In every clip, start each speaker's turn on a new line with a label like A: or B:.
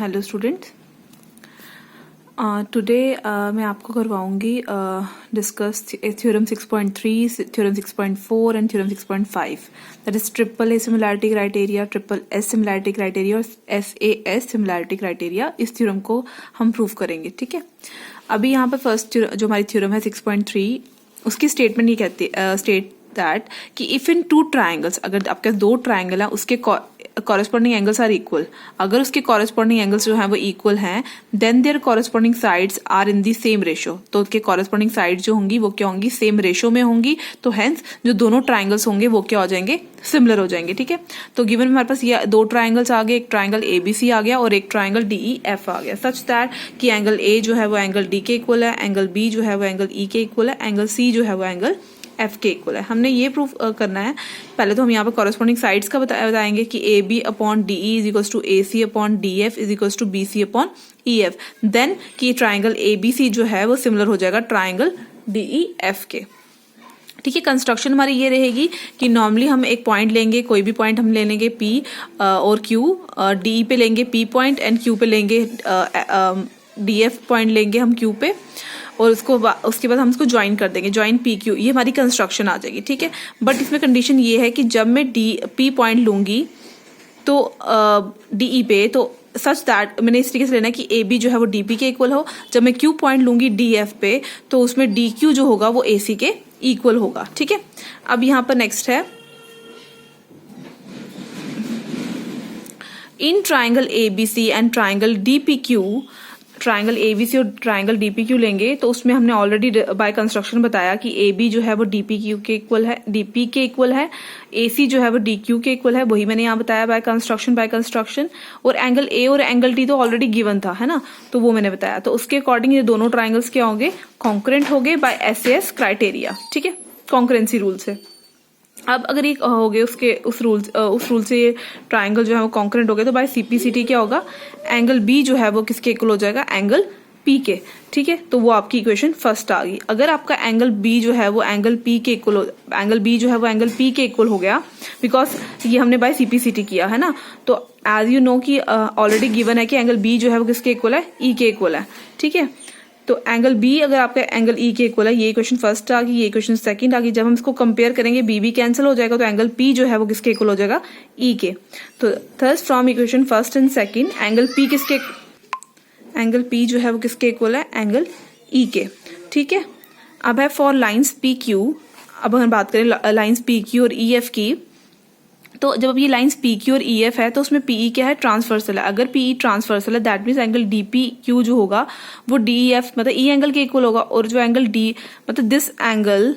A: Hello students, today मैं आपको करवाऊंगी discuss theorem 6.3, theorem 6.4 and theorem 6.5, that is triple A similarity criteria, triple S similarity criteria और SAS similarity criteria. इस theorem को हम prove करेंगे। ठीक है, अभी यहाँ पर फर्स्ट जो हमारी थ्योरम है 6.3, उसकी स्टेटमेंट ये कहती है स्टेट दैट कि इफ इन टू ट्राइंगल्स, अगर आपके दो ट्राइंगल हैं उसके कॉरेस्पॉन्डिंग एंगल्स आर इक्वल, अगर उसके कॉरेस्पॉन्डिंग एंगल्स जो हैं वो इक्वल हैं, then their corresponding sides are in the same ratio. तो उसके कॉरेस्पॉन्डिंग साइड्स जो होंगी वो क्या होंगी, सेम रेशो में होंगी। तो हेंस जो दोनों ट्राइंगल्स होंगे वो क्या हो जाएंगे, सिमिलर हो जाएंगे। ठीक है, तो गिवन हमारे पास ये दो ट्राइंगल्स आ गए, एक ट्राइंगल ABC आ गया और एक ट्राइंगल DEF आ गया, सच दैट कि एंगल A जो है वो एंगल D के इक्वल है, एंगल B जो है वो एंगल E के इक्वल है, एंगल C जो है वो एंगल F के इक्वल है। हमने ये प्रूफ करना है। पहले तो हम यहाँ पर कॉरेस्पॉन्डिंग साइड्स का बताएंगे कि AB upon DE is equals to AC upon DF is equals to BC upon EF, then कि ट्राइंगल ABC जो है वो सिमिलर हो जाएगा ट्राइंगल DEF के। ठीक है, कंस्ट्रक्शन हमारी ये रहेगी कि नॉर्मली हम एक पॉइंट लेंगे, कोई भी पॉइंट हम ले लेंगे P और Q, DE पे लेंगे P पॉइंट एंड Q पे लेंगे DF पॉइंट लेंगे हम Q पे, और उसके बाद हम इसको ज्वाइन कर देंगे, ज्वाइन PQ। ये हमारी कंस्ट्रक्शन आ जाएगी। ठीक है, बट इसमें कंडीशन ये है कि जब मैं P पॉइंट लूंगी तो DE पे, तो सच दैट मैंने इस तरीके से लेना है कि AB जो है वो DP के इक्वल हो। जब मैं Q पॉइंट लूंगी DF पे तो उसमें DQ जो होगा वो AC के इक्वल होगा। ठीक है, अब यहाँ पर नेक्स्ट है, in triangle ABC and triangle DPQ, triangle ABC और ट्राइंगल DPQ लेंगे तो उसमें हमने ऑलरेडी बाय कंस्ट्रक्शन बताया कि AB जो है वो DPQ के इक्वल है, DP के इक्वल है, AC जो है वो DQ के इक्वल है, वही मैंने यहाँ बताया बाय कंस्ट्रक्शन। और एंगल A और एंगल D तो ऑलरेडी गिवन था, है ना, तो वो मैंने बताया। तो उसके अकॉर्डिंग ये दोनों ट्राइंगल्स क्या होंगे, कॉन्करेंट होंगे बाय SAS क्राइटेरिया। ठीक है, कॉन्करेंसी रूल से। अब अगर ये हो गए उस रूल से ये ट्राइंगल जो है वो कॉन्करेंट हो गए, तो बाय CPCT क्या होगा, एंगल B जो है वो किसके इक्वल हो जाएगा, एंगल P के। ठीक है, तो वो आपकी इक्वेशन फर्स्ट आ गई। अगर आपका एंगल B जो है वो एंगल P के इक्वल हो, एंगल B जो है वो एंगल P के इक्वल हो गया, बिकॉज ये हमने बाय CPCT किया है ना, तो एज यू नो कि ऑलरेडी गिवन है कि एंगल B जो है वो किसके इक्वल है, E के इक्वल है। ठीक है, तो एंगल B अगर आपका एंगल E के इक्वल है, ये इक्वेशन फर्स्ट आ गई, ये इक्वेशन सेकंड आ गई। जब हम इसको कंपेयर करेंगे B कैंसिल हो जाएगा, तो एंगल P जो है वो किसके इक्वल हो जाएगा, E के। तो thus from equation first and second angle P जो है वो किसके इक्वल है, एंगल E के। ठीक है, अब है फॉर लाइंस PQ। अब हम बात करें लाइंस PQ और EF की, तो जब अब ये लाइंस PQ और EF है तो उसमें PE क्या है, ट्रांसवर्सल है। अगर PE ट्रांसवर्सल है दैट मीन्स एंगल DPQ जो होगा वो DEF मतलब E एंगल के इक्वल होगा, और जो एंगल D मतलब this angle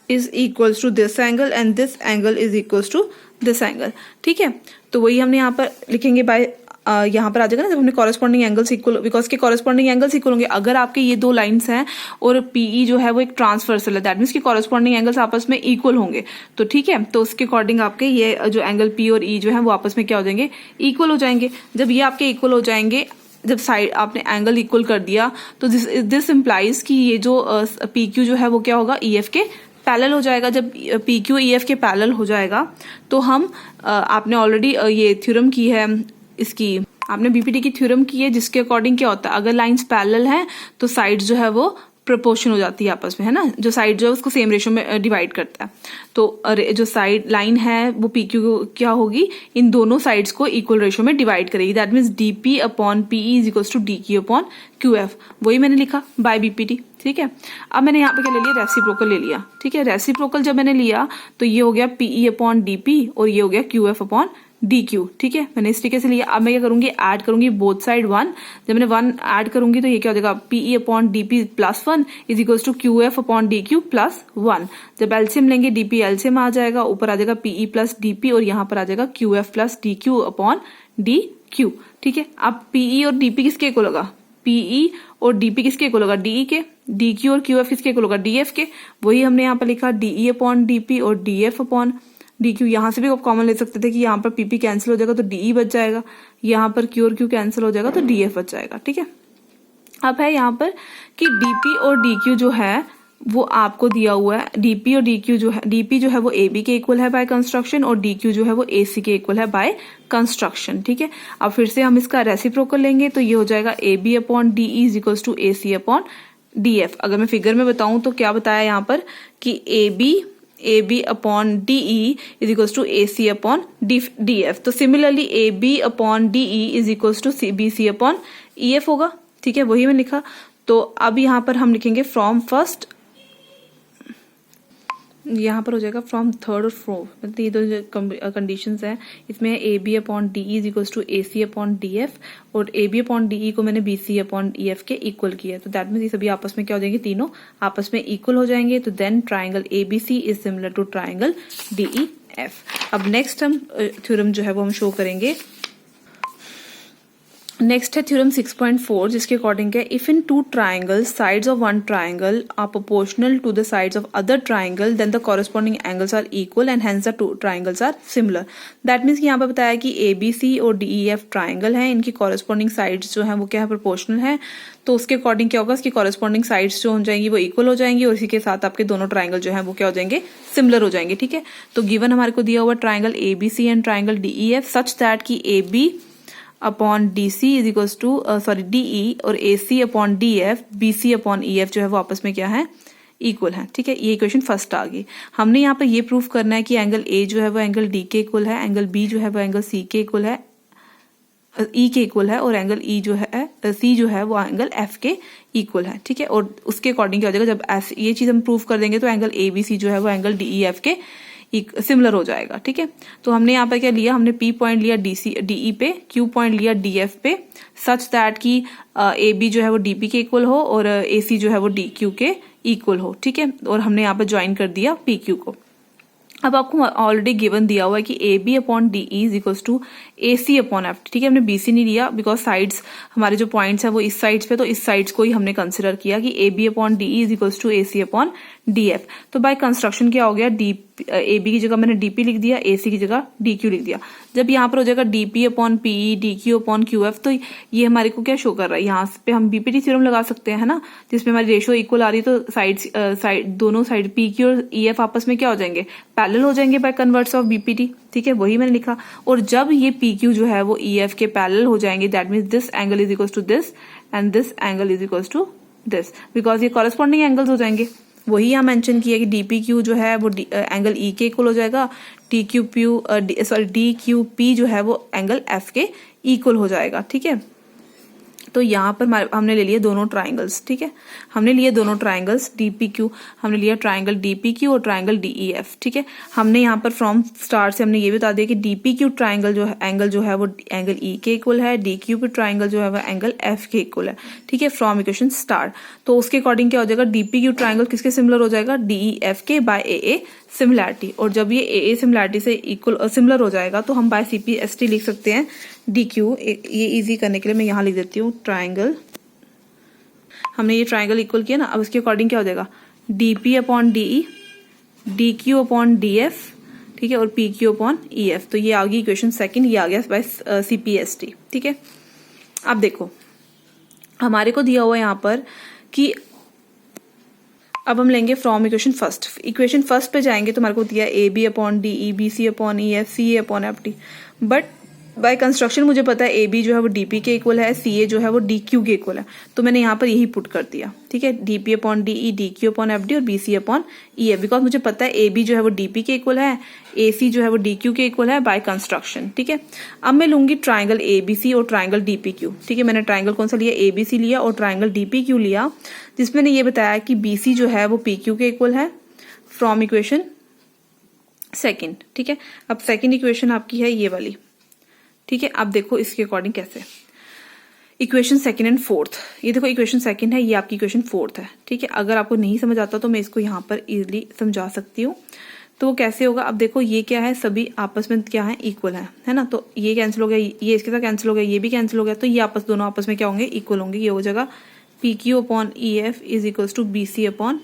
A: is equals to this angle and this angle is equals to this angle. ठीक है, तो वही हमने यहाँ पर लिखेंगे बाय यहाँ पर आ जाएगा ना, जब हमने कॉरेस्पॉन्डिंग एंगल्स इक्वल, बिकॉज के कॉरेस्पॉन्डिंग एंगल्स इक्वल होंगे। अगर आपके ये दो लाइंस हैं और PE जो है वो एक ट्रांसवर्सल है, दैट मीन्स की कॉरेस्पॉन्डिंग एंगल्स आपस में इक्वल होंगे। तो ठीक है, तो उसके अकॉर्डिंग आपके ये जो एंगल P और E जो है वो आपस में क्या हो जाएंगे, इक्वल हो जाएंगे। जब ये आपके इक्वल हो जाएंगे, जब साइड आपने एंगल इक्वल कर दिया, तो दिस इम्प्लाइज कि ये जो PQ जो है वो क्या होगा, EF के पैरेलल हो जाएगा। जब PQ EF के पैरेलल हो जाएगा तो हम आपने ऑलरेडी ये थ्योरम की है, इसकी आपने BPT की थ्योरम की है, जिसके अकॉर्डिंग क्या होता है, अगर लाइंस पैरेलल हैं तो साइड्स जो है वो प्रोपोर्शन हो जाती है आपस में, है ना, जो साइड जो है उसको सेम रेशो में डिवाइड करता है। तो जो साइड लाइन है वो PQ क्या होगी, इन दोनों साइड्स को इक्वल रेशो में डिवाइड करेगी, that means DP upon PE is equals to DQ upon QF। वही मैंने लिखा बाय BPT। ठीक है, अब मैंने यहाँ पे क्या ले लिया, रेसिप्रोकल ले लिया। ठीक है, रेसिप्रोकल जब मैंने लिया तो ये हो गया PE अपॉन DP और ये हो गया QF अपॉन DQ। ठीक है, मैंने इस तरीके से लिया। अब मैं क्या करूंगी, ऐड करूंगी बोथ साइड 1। जब मैंने 1 ऐड करूंगी तो ये क्या हो जाएगा, PE upon DP plus 1 is equals to QF upon DQ plus 1। जब एलसीएम लेंगे DP एलसीएम आ जाएगा, ऊपर आ जाएगा PE प्लस DP और यहाँ पर आ जाएगा QF plus DQ upon DQ। ठीक है, अब PE और DP किसके इक्वल होगा, PE और DP किसके इक्वल होगा, DE के। DQ और QF किसके इक्वल होगा, DF के। वही हमने यहाँ पर लिखा DE अपॉन DP और DF अपॉन DQ। यहाँ से भी आप कॉमन ले सकते थे कि यहाँ पर PP कैंसिल हो जाएगा तो DE बच जाएगा, यहाँ पर Q और Q कैंसिल हो जाएगा तो DF बच जाएगा। ठीक है, अब है यहाँ पर कि DP और DQ जो है वो आपको दिया हुआ है डीपी और डीक्यू जो है, डीपी जो है वो ए बी के इक्वल है बाय कंस्ट्रक्शन और डीक्यू जो है वो ए सी के इक्वल है बाय कंस्ट्रक्शन। ठीक है, अब फिर से हम इसका रेसिप्रोकल लेंगे तो ये हो जाएगा A B upon D E is equals to A C upon D F. अगर मैं फिगर में बताऊं तो क्या बताया यहाँ पर कि A B upon D E is equals to A C upon D F. तो similarly A B upon D E is equals to B C upon E F होगा। ठीक है, वही मैं लिखा। तो अब यहाँ पर हम लिखेंगे फ्रॉम फर्स्ट, यहाँ पर हो जाएगा फ्रॉम थर्ड और फोर्थ, मतलब ये दो कंडीशंस हैं इसमें। A B upon D E is equals to A C upon D F और A B upon D E को मैंने B C upon E F के इक्वल किया। तो दैट मीन्स ये सभी आपस में क्या हो जाएंगे, तीनों आपस में इक्वल हो जाएंगे। तो then triangle A B C is similar to triangle D E F. अब नेक्स्ट हम थ्योरम जो है वो हम शो करेंगे। नेक्स्ट है थ्योरम 6.4 जिसके अकॉर्डिंग है if in two triangles sides of one triangle are proportional to the sides of other triangle then the corresponding angles are equal and hence the two triangles are similar. That means यहाँ पे बताया कि A B सी और D E F triangle है, इनकी corresponding sides जो है वो क्या है, प्रोपोर्शनल है। तो उसके अकॉर्डिंग क्या होगा, इसकी कॉरेस्पॉन्डिंग साइड्स जो हो जाएंगी वो इक्वल हो जाएंगी और इसी के साथ आपके दोनों ट्राइंगल जो है वो क्या हो जाएंगे, सिमिलर हो जाएंगे। ठीक है, तो गिवन हमारे को दिया हुआ triangle A B C and triangle D E F such that की A B upon D C is equals to D E और A C upon D F B C upon E F जो है वो आपस में क्या है, equal है। ठीक है, ये इक्वेशन फर्स्ट आ गई। हमने यहाँ पर ये प्रूफ करना है कि एंगल ए जो है वो एंगल डी के इक्वल है, एंगल बी जो है वो एंगल सी के इक्वल है, ई के इक्वल है और एंगल ई जो है सी जो है वो एंगल एफ के इक्वल है। ठीक है, और उसके अकॉर्डिंग क्या हो जाएगा, जब ये चीज हम प्रूफ कर देंगे तो एंगल ए बी सी जो है वो एंगल डी ई एफ के सिमिलर हो जाएगा। ठीक है, तो हमने यहाँ पे क्या लिया, हमने पी पॉइंट लिया डी ई पे, क्यू पॉइंट लिया डी एफ पे, सच दैट की ए बी जो है वो डी पी के इक्वल हो और ए सी जो है वो डी क्यू के इक्वल हो। ठीक है, और हमने यहाँ पे ज्वाइन कर दिया पी क्यू को। अब आपको ऑलरेडी गिवन दिया हुआ है कि A B upon D E is equals to A C upon F. ठीक है, हमने बी सी नहीं लिया बिकॉज साइड्स हमारे जो पॉइंट्स है वो इस साइड्स पे, तो इस साइड्स को ही हमने कंसिडर किया कि A B upon D E is equals to A C upon D F. तो बाय कंस्ट्रक्शन क्या हो गया, ए बी की जगह मैंने डी पी लिख दिया, ए सी की जगह डी क्यू लिख दिया। जब यहाँ पर हो जाएगा D P upon P E D Q upon Q F, तो ये हमारे को क्या शो कर रहा है, यहाँ पे हम बीपीटी थ्योरम लगा सकते हैं, है ना, जिसमें हमारी रेशियो इक्वल आ रही है। तो साइड दोनों साइड पी क्यू और ई एफ आपस में क्या हो जाएंगे, पैरेलल हो जाएंगे बाय कन्वर्ट्स ऑफ बीपीटी। ठीक है, वही मैंने लिखा। और जब ये पी क्यू जो है वो ई एफ के पैरेलल हो जाएंगे that means this angle is equals to this and this angle is equals to this, because ये कॉरेस्पॉन्डिंग एंगल्स हो जाएंगे। वही यहाँ मेंशन किया कि डीपी क्यू जो है वो एंगल ई के इक्वल हो जाएगा, डी क्यू पी जो है वो एंगल एफ के इक्वल हो जाएगा। ठीक है, तो यहाँ पर हमने ले लिए दोनों ट्राइंगल्स। ठीक है, हमने लिए दोनों ट्राइंगल्स डीपी क्यू, हमने लिया ट्राइंगल डीपी क्यू और ट्राइंगल डीई एफ। ठीक है, हमने यहाँ पर फ्रॉम स्टार्ट से हमने ये बता दिया कि डीपी क्यू ट्राइंगल जो है एंगल जो है वो एंगल ई के इक्वल है, डी क्यू पी ट्राइंगल जो है वो एंगल एफ के इक्वल है। ठीक है, फ्रॉम इक्वेशन स्टार्ट। तो उसके अकॉर्डिंग क्या हो जाएगा, डीपी क्यू ट्राइंगल किसके सिमिलर हो जाएगा, डीई एफ के बाय ए सिमिलैरिटी। और जब ये ए सिमिलैरिटी से इक्वल सिमिलर हो जाएगा तो हम बाय सीपीएसटी लिख सकते हैं डी क्यू। ये इजी करने के लिए मैं यहाँ लिख देती हूँ ट्राइंगल, हमने ये ट्राइंगल इक्वल किया ना। अब इसके अकॉर्डिंग क्या हो जाएगा, DP upon DE, D Q upon D F, ठीक है, और P Q upon E F. तो ये आ गई इक्वेशन सेकंड, ये आ गया बाय सीपीएसटी। ठीक है, अब देखो हमारे को दिया हुआ यहाँ पर कि अब हम लेंगे from equation first. Equation first पे जाएंगे तो हमारे को दिया A B upon D E, B C upon E F, C A upon F T. But by construction मुझे पता है ए बी जो है वो डीपी के इक्वल है, सी ए जो है वो डी क्यू के इक्वल है, तो मैंने यहाँ पर यही पुट कर दिया। ठीक है, DP upon D E, D Q upon F D और B C upon E F, because मुझे पता है ए बी जो है वो डीपी के इक्वल है, ए सी जो है वो डी क्यू के इक्वल है बाय कंस्ट्रक्शन। ठीक है, अब मैं लूंगी ट्राइंगल ए बी सी और ट्राइंगल डीपी क्यू। ठीक है, मैंने ट्राइंगल कौन सा लिया, ए बी सी लिया और ट्राइंगल डीपी क्यू लिया, जिसमें ने ये बताया कि बी सी जो है वो पी क्यू के इक्वल है फ्रॉम इक्वेशन सेकेंड। ठीक है, अब सेकेंड इक्वेशन आपकी है ये वाली। ठीक है, अब देखो इसके अकॉर्डिंग कैसे, इक्वेशन सेकंड एंड फोर्थ। ये देखो इक्वेशन सेकंड है, ये आपकी इक्वेशन फोर्थ है। ठीक है, अगर आपको नहीं समझ आता तो मैं इसको यहाँ पर इजीली समझा सकती हूँ। तो वो कैसे होगा, अब देखो ये क्या है, सभी आपस में क्या है, इक्वल है ना। तो ये कैंसिल हो गया, ये इसके साथ कैंसिल हो गया, ये भी कैंसिल हो गया, तो ये दोनों आपस में क्या होंगे, इक्वल होंगे। ये हो जाएगा P Q upon E F is equals to B C upon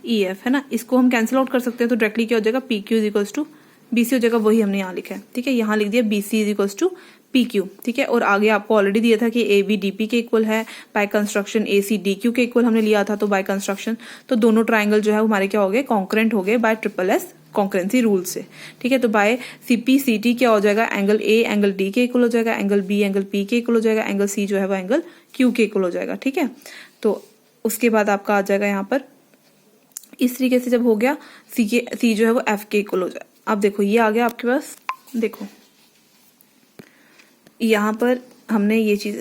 A: E F, है ना। इसको हम कैंसिल आउट कर सकते हैं, तो डायरेक्टली क्या हो जाएगा, P Q is equals to B C हो जाएगा, वही हमने यहाँ लिखा है। ठीक है, यहाँ लिख दिया B C is equals to P Q, ठीक है। और आगे आपको ऑलरेडी दिया था कि ए बी डी पी के इक्वल है, by construction A C D Q के इक्वल हमने लिया था, तो बाय कंस्ट्रक्शन तो दोनों ट्राइंगल जो है हमारे क्या हो गए, कॉन्करेंट हो गए bye triple S concurrency rule से, ठीक है। तो बाय सीपी सीटी क्या हो जाएगा, एंगल ए एंगल डी के इक्वल हो जाएगा, एंगल बी एंगल पी के इक्वल हो जाएगा, एंगल सी जो है वो एंगल क्यू के इक्वल हो जाएगा, ठीक है। तो उसके बाद आपका आ जाएगा यहाँ पर इस तरीके से जब हो गया सी जो है वो एफ के इक्वल हो जाए। अब देखो ये आ गया आपके पास, देखो यहाँ पर हमने ये चीज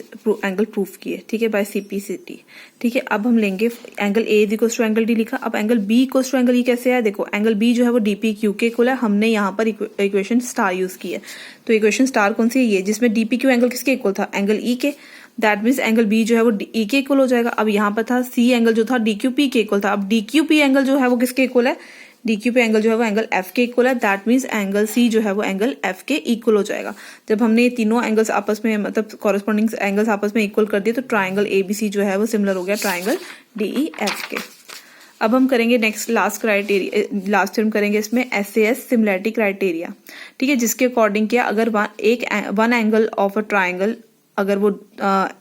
A: एंगल प्रूफ की है, ठीक है, बाय सीपी सीटी, ठीक है। अब हम लेंगे angle A equals to angle D लिखा, अब angle B equals to angle E कैसे है, देखो एंगल बी जो है वो डीपी क्यू के इक्वल है, हमने यहाँ पर इक्वेशन स्टार यूज की है। तो इक्वेशन स्टार कौन सी है, ये जिसमें डीपी क्यू एंगल किसके इक्वल था, एंगल ई के, दैट मीन्स एंगल बी जो है वो ई के इक्वल हो जाएगा। अब यहाँ पर था सी एंगल जो था डी क्यू पी के इक्वल था, अब डी क्यू पी एंगल जो है वो किसके इक्वल है, डी क्यू पे एंगल जो है वो एंगल एफ के इक्वल है, दैट मीन्स एंगल सी जो है वो एंगल एफ के इक्वल हो जाएगा। जब हमने ये तीनों एंगल्स आपस में मतलब कॉरेस्पॉन्डिंग एंगल्स आपस में इक्वल कर दिए तो ट्राइंगल एबीसी जो है वो सिमिलर हो गया ट्राइंगल डीई एफ के। अब हम करेंगे next last criteria, last term करेंगे इसमें एसएएस सिमिलैरिटी क्राइटेरिया, ठीक है, जिसके अकॉर्डिंग क्या अगर one angle of a triangle अगर वो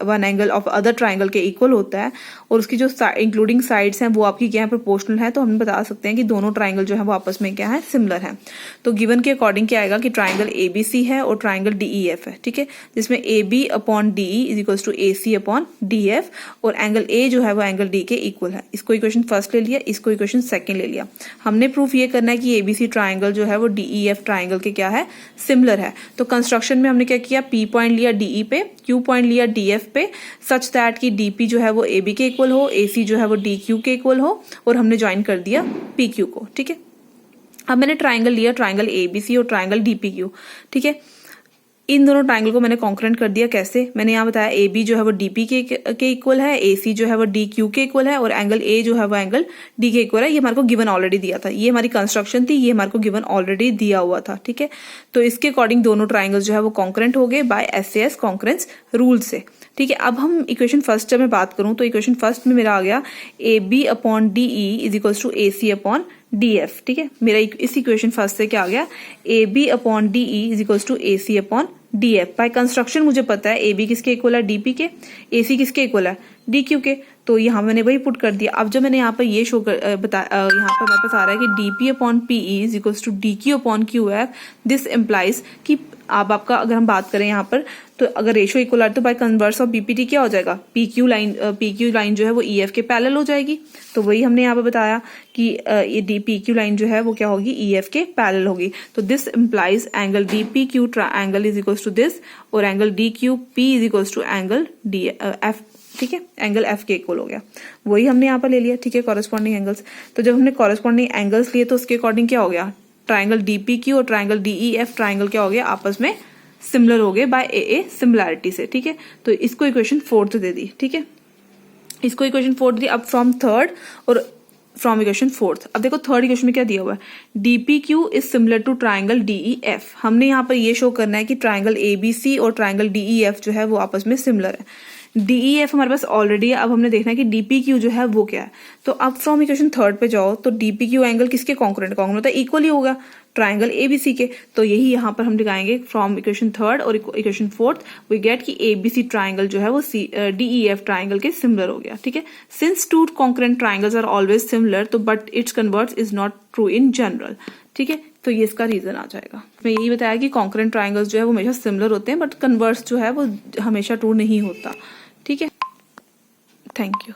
A: one angle of other triangle के इक्वल होता है और उसकी जो इंक्लूडिंग साइड्स हैं वो आपकी क्या है, प्रोपोर्शनल है, तो हम बता सकते हैं कि दोनों ट्राइंगल जो है वो आपस में क्या है, सिमिलर है। तो गिवन के अकॉर्डिंग क्या आएगा कि ट्राइंगल एबीसी है और ट्राइंगल डीईएफ है, ठीक है, जिसमें A B upon DE is equal to A C upon DF और एंगल ए जो है वो एंगल डी के इक्वल है। इसको इक्वेशन फर्स्ट ले लिया, इसको इक्वेशन सेकंड ले लिया। हमने प्रूफ ये करना है कि एबीसी ट्राइंगल जो है वो डीईएफ ट्राइंगल के क्या है, सिमिलर है। तो कंस्ट्रक्शन में हमने क्या किया, पी पॉइंट लिया डीई पे, क्यू पॉइंट लिया डीएफ पे, सच दैट कि डीपी जो है वो एबी के इक्वल हो, एसी जो है वो डी क्यू के इक्वल हो और हमने ज्वाइन कर दिया पी क्यू को, ठीक है। अब मैंने ट्राइंगल लिया, ट्राइंगल एबीसी और ट्राइंगल डीपी क्यू, ठीक है। इन दोनों ट्राइंगल को मैंने कॉन्करेंट कर दिया, कैसे, मैंने यहाँ बताया ए बी जो है वो डीपी के इक्वल है, ए सी जो है वो डी क्यू के इक्वल है और एंगल ए जो है वो एंगल डी के इक्वल है। ये हमारे को गिवन ऑलरेडी दिया था, ये हमारी कंस्ट्रक्शन थी, ये हमारे को गिवन ऑलरेडी दिया हुआ था, ठीक है। तो इसके अकॉर्डिंग दोनों ट्राइंगल जो है वो कॉन्करेंट हो गए बाय एसएएस कॉन्करेंस रूल से, ठीक है। अब हम इक्वेशन फर्स्ट में बात करूं तो इक्वेशन फर्स्ट में मेरा आ गया A B upon DE is equals to A C upon DF, ठीक है। मेरा इस इक्वेशन फर्स्ट से क्या आ गया, A B upon DE is equals to A C upon DF. By construction मुझे पता है ए बी किसके इक्वल है, डीपी के, ए सी किसके इक्वल है, डी क्यू के, तो यहाँ मैंने वही पुट कर दिया। अब जब मैंने यहाँ पर ये शो कर यहाँ पर मेरे पास आ रहा है कि DP upon PE is equals to D Q upon Q F, this implies कि अब आपका अगर हम बात करें यहाँ पर तो अगर रेशियो इक्वल है तो बाय कन्वर्स ऑफ बीपीटी क्या हो जाएगा, पी क्यू लाइन जो है वो ईएफ के पैरेलल हो जाएगी। तो वही हमने यहाँ पे बताया कि ये डी पी क्यू लाइन जो है वो क्या होगी, ईएफ के पैरेलल होगी। तो this implies angle D P Q angle is equals to this और angle D Q P is equals to angle D F, ठीक है, एंगल एफ के इक्वल हो गया। वही हमने यहाँ पर ले लिया, ठीक है, कॉरेस्पॉन्डिंग एंगल्स। तो जब हमने कॉरेस्पॉन्डिंग एंगल्स लिए तो उसके अकॉर्डिंग क्या हो गया, ट्राइंगल डीपीक्यू और ट्राइंगल डीईएफ ट्राइंगल क्या हो गया, आपस में सिमिलर हो गए बाय ए सिमिलैरिटी से, ठीक है। तो इसको इक्वेशन फोर्थ दे दी, ठीक है, इसको इक्वेशन फोर्थ दी। अब फ्रॉम थर्ड और फ्रॉम इक्वेशन फोर्थ, अब देखो थर्ड इक्वेशन में क्या दिया हुआ है, DPQ is similar to triangle DEF. हमने यहाँ पर ये शो करना है कि ट्राइंगल एबीसी और ट्राइंगल डीईएफ जो है वो आपस में सिमिलर है। डीईएफ हमारे पास ऑलरेडी है, अब हमने देखना है कि डीपीक्यू जो है वो क्या है। तो अब फ्रॉम इक्वेशन थर्ड पे जाओ तो डीपीक्यू एंगल किसके कॉन्करेंट होता है, इक्वल ही होगा ट्राइंगल एबीसी के। तो यही यहाँ पर हम दिखाएंगे फ्रॉम इक्वेशन थर्ड और इक्वेशन फोर्थ वी गेट कि एबीसी ट्राइंगल जो है वो डीईएफ ट्राइंगल के सिमिलर हो गया, ठीक है। Since two congruent triangles are always similar तो but it's converse is not true in general, ठीक है। तो ये इसका रीजन आ जाएगा। मैं यही बताया कि कॉन्करेंट ट्राइंगल्स जो है वो हमेशा सिमिलर होते हैं बट कन्वर्ट्स जो है वो हमेशा ट्रू नहीं होता, ठीक है। Thank you.